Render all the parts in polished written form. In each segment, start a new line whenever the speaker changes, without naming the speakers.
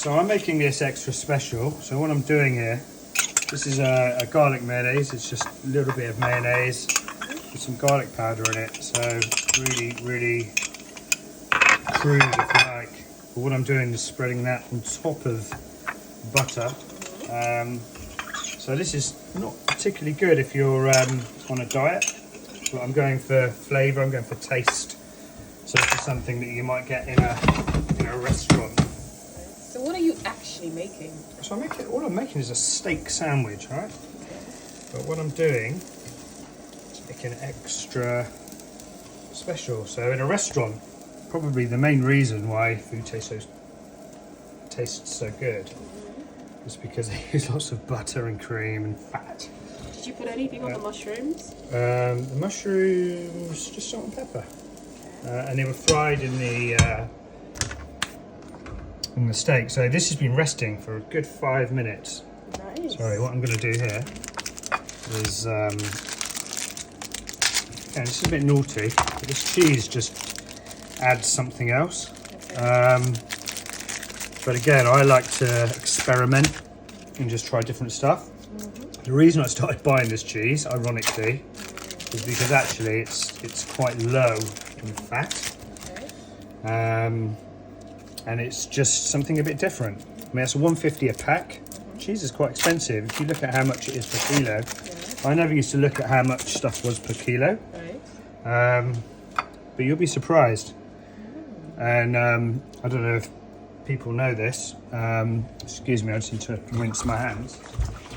So I'm making this extra special. So what I'm doing here, this is a garlic mayonnaise. It's just a little bit of mayonnaise with some garlic powder in it. So really, really crude, if you like. But what I'm doing is spreading that on top of butter. So this is not particularly good if you're on a diet. But I'm going for flavour. I'm going for taste. So this is something that you might get in a restaurant.
So what are you actually making?
So all I'm making is a steak sandwich, right?
Okay.
But what I'm doing is making extra special. So in a restaurant, probably the main reason why food tastes so good is because they use lots of butter and cream and fat.
Did you put anything on the mushrooms?
The mushrooms, just salt and pepper. And they were fried in the steak. So this has been resting for a good 5 minutes.
Nice.
Sorry, what I'm going to do here is, and this is a bit naughty, but this cheese just adds something else.
Okay.
But again, I like to experiment and just try different stuff. The reason I started buying this cheese, ironically, is because actually it's quite low in fat.
Okay.
And it's just something a bit different. I mean, it's $1.50 a pack. Cheese is quite expensive. If you look at how much it is per kilo,
Yeah.
I never used to look at how much stuff was per kilo,
Right.
but you'll be surprised. And I don't know if people know this. Excuse me, I just need to rinse my hands.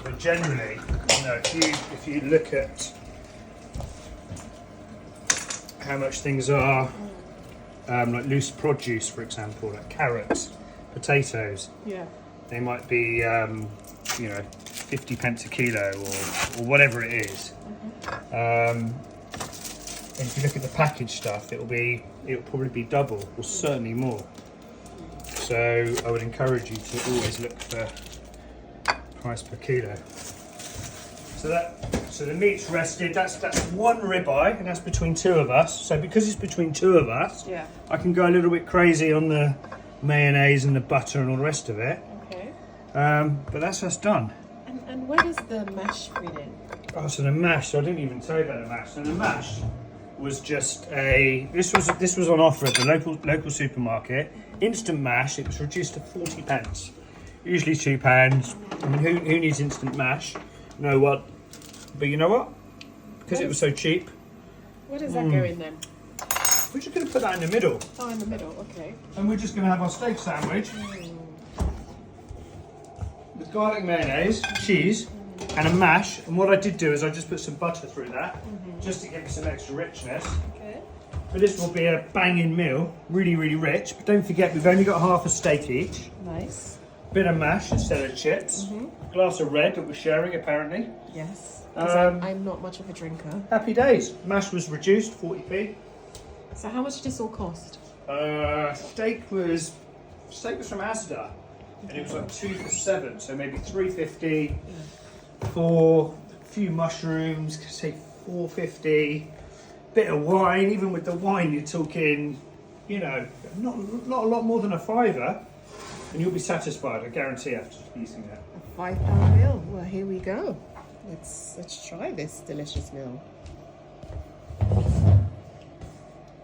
But generally, you know, if you look at how much things are, like loose produce, for example, like carrots, potatoes,
Yeah.
they might be, 50 pence a kilo or whatever it is. And if you look at the packaged stuff, it'll probably be double or certainly more. So I would encourage you to always look for price per kilo. So the meat's rested. That's one ribeye, and that's between two of us. So because it's between two of us,
Yeah.
I can go a little bit crazy on the mayonnaise and the butter and all the rest of it.
Okay.
But that's us done.
And where does the mash fit in?
Oh, so the mash. So I didn't even tell you about the mash. So the mash was just this was on offer at the local supermarket. Instant mash. It was reduced to 40 pence. Usually £2. I mean, who needs instant mash? No one. But you know what? Because it was so cheap,
Where does that go in then?
we're just going to put that in the middle.
Oh, in the middle. Okay.
And we're just going to have our steak sandwich with garlic mayonnaise, cheese, and a mash. And what I did do is I just put some butter through that, just to give it some extra richness.
Okay.
But this will be a banging meal, really, really rich. But don't forget, we've only got half a steak each.
Nice.
Bit of mash instead of chips. Glass of red that we're sharing, apparently.
Yes. 'Cause
Um,
I'm not much of a drinker.
Happy days. Mash was reduced, 40p.
So how much did this all cost?
Steak was from Asda, and it was like 2 for 7, so maybe 3.50 for a few mushrooms, say 4.50. Bit of wine, even with the wine, you're talking, not a lot more than a fiver, and you'll be satisfied. I guarantee after eating that.
A £5 meal. Well, here we go. Let's try this delicious meal.